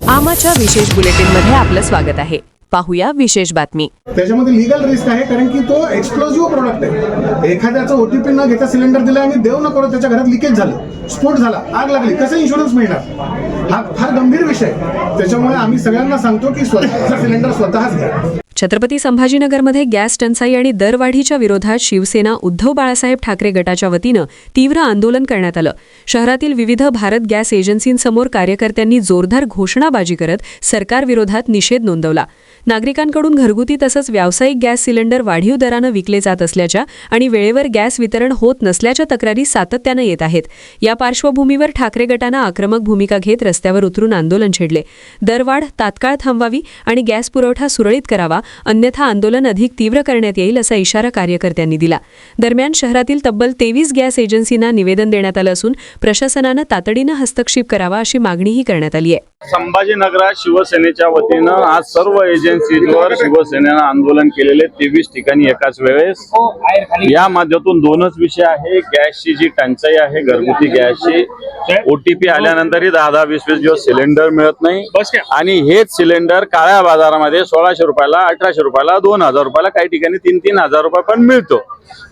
आमाच्या विशेष बुलेटिनमध्ये आपलं स्वागत आहे। पाहूया विशेष बातमी। त्याच्यामध्ये लीगल रिस्क आहे, कारण की तो एक्सप्लोजिव्ह प्रोडक्ट आहे। एखाद्याचा ओटीपी न घेता सिलेंडर दिला आणि देव न करो त्याच्या घरात लिकेज झालं, स्फोट झाला, आग लागली, कसं इन्शुरन्स मिळणार? हा फार गंभीर विषय आहे। त्याच्यामुळे आम्ही सगळ्यांना सांगतो की स्वतःचा सिलेंडर स्वतःच घ्या। छत्रपती संभाजीनगरमध्ये गॅस टंचाई आणि दरवाढीच्या विरोधात शिवसेना उद्धव बाळासाहेब ठाकरे गटाच्या वतीनं तीव्र आंदोलन करण्यात आलं। शहरातील विविध भारत गॅस एजन्सींसमोर कार्यकर्त्यांनी जोरदार घोषणाबाजी करत सरकारविरोधात निषेध नोंदवला। नागरिकांकडून घरगुती तसंच व्यावसायिक गॅस सिलेंडर वाढीव दरानं विकले जात असल्याच्या आणि वेळेवर गॅस वितरण होत नसल्याच्या तक्रारी सातत्यानं येत आहेत। या पार्श्वभूमीवर ठाकरे गटानं आक्रमक भूमिका घेत रस्त्यावर उतरून आंदोलन छेडले। दरवाढ तात्काळ थांबवावी आणि गॅस पुरवठा सुरळीत करावा, अन्यथा आंदोलन अधिक तीव्र करण्यात येईल असा इशारा कार्यकर्त्यांनी दिला। दरम्यान शहरातील तब्बल 23 गॅस एजन्सींना निवेदन देण्यात आलं असून प्रशासनानं तातडीनं हस्तक्षेप करावा अशी मागणीही करण्यात आली आहे। संभाजीनगरात शिवसेनेच्या वतीनं आज सर्व एजन्सीजवर शिवसेनेनं आंदोलन केलेले 23 ठिकाणी एकाच वेळेस। या माध्यमातून दोनच विषय आहे, गॅसची जी टंचाई आहे घरगुती गॅसची, ओटीपी आल्यानंतरही 10-20 दिवस सिलेंडर मिळत नाही आणि हेच सिलेंडर काळ्या बाजारामध्ये 1600 रुपयाला, 1800 रुपयाला, 2000 रुपयाला, काही ठिकाणी 3-3 हजार रुपये पण मिळतो।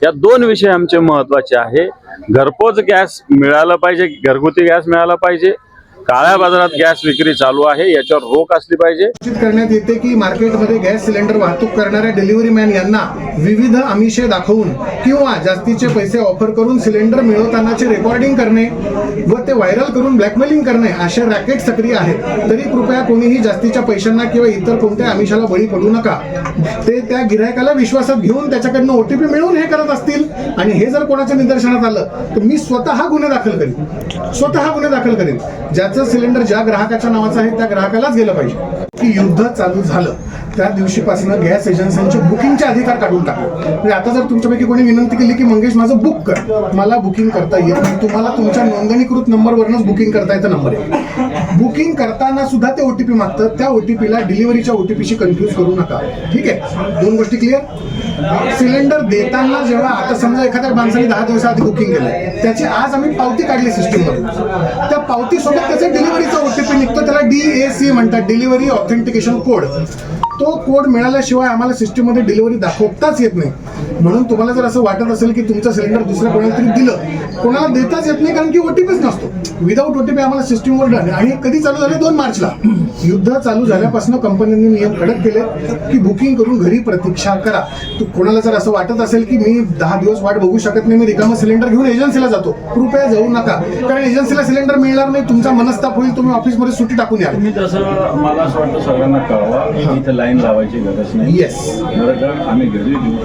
या दोन विषय आमचे महत्वाचे आहे। घरपोच गॅस मिळाला पाहिजे, घरगुती गॅस मिळाला पाहिजे, काळ्या बाजारात गॅस विक्री चालू आहे याच्यावर रोक असली पाहिजे। सूचित करण्यात येते की मार्केटमध्ये गॅस सिलेंडर वाहतूक करणाऱ्या डिलिव्हरी मॅन यांना विविध आमिषे दाखवून किंवा जास्तीचे पैसे ऑफर करून सिलेंडर मिळवतानाचे रेकॉर्डिंग करणे व ते व्हायरल करून ब्लॅकमेलिंग करणे अशा रॅकेट सक्रिय आहेत। तरी कृपया कोणीही जास्तीच्या पैशांना किंवा इतर कोणत्या आमिषाला बळी पडू नका। ते त्या गिरायकाला विश्वासात घेऊन त्याच्याकडनं ओटीपी मिळवून हे करत असतील आणि हे जर कोणाच्या निदर्शनात आलं तर मी स्वतः गुन्हे दाखल करेन। ज्याचं सिलेंडर ज्या ग्राहकाच्या नावाचं आहे त्या ग्राहकालाच गेलं पाहिजे। की युद्ध चालू झालं त्या दिवशीपासून गॅस एजन्सीचे बुकिंगचे अधिकार काढून टाकले। म्हणजे आता जर तुमच्यापैकी कोणी विनंती केली की मंगेश माझं बुक कर, मला बुकिंग करता येत नाही, तुम्हाला तुमच्या नोंदणीकृत नंबरवरच बुकिंग करता येतं। नंबर आहे, बुकिंग करताना सुद्धा ते ओटीपी मागतात, त्या ओटीपीला डिलिव्हरीच्या ओटीपीशी कन्फ्यूज करू नका। ठीक आहे, दोन गोष्टी क्लिअर। सिलेंडर देताना जेव्हा आता समजा एखाद्या माणसाने 10 दिवसाआधी बुकिंग केलंय, त्याची आज आम्ही पावती काढली सिस्टीममधून, त्या पावतीसोबत त्याचा डिलिव्हरीचा ओटीपी निघतो, त्याला DAC म्हणतात, डिलिव्हरी ऑथेंटिकेशन कोड। तो कोड मिळाल्याशिवाय आम्हाला सिस्टीममध्ये डिलिव्हरी दाखवताच येत नाही। म्हणून तुम्हाला जर असं वाटत असेल की तुमचं सिलेंडर दुसऱ्या कोणाला तरी दिलं, कोणाला देताच येत नाही, कारण की ओटीपीच नसतो। विदाऊट ओटीपी आम्हाला सिस्टीमवर डन। आणि कधी चालू झाले? 2 मार्चला। युद्ध चालू झाल्यापासून कंपन्यांनी नियम कडक केले की बुकिंग करून घरी प्रतीक्षा करा। कोणाला जर असं वाटत असेल की मी 10 दिवस वाट बघू शकत नाही, मी रिकामं सिलेंडर घेऊन एजन्सीला जातो, कृपया जाऊ नका, कारण एजन्सीला सिलेंडर मिळणार नाही, तुमचा मनस्ताप होईल, तुम्ही ऑफिसमध्ये सुट्टी टाकून या। तुम्ही तसं मला असं वाटतं सगळ्यांना कळवा, इथे लाईन लावायची गरज नाही। येस, बरं का, आम्ही घरी देऊ,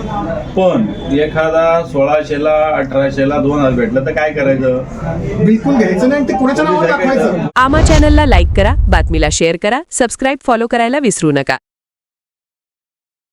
पण एखादा 1600ला 1800ला 2000 भेटलं तर काय करायचं? बिलकुल घ्यायचं नाही, ते कोणाच्या नावावर दाखवायचं। आमा चॅनलला लाईक करा, बातमीला शेअर करा, सबस्क्राईब फॉलो करायला विसरू नका।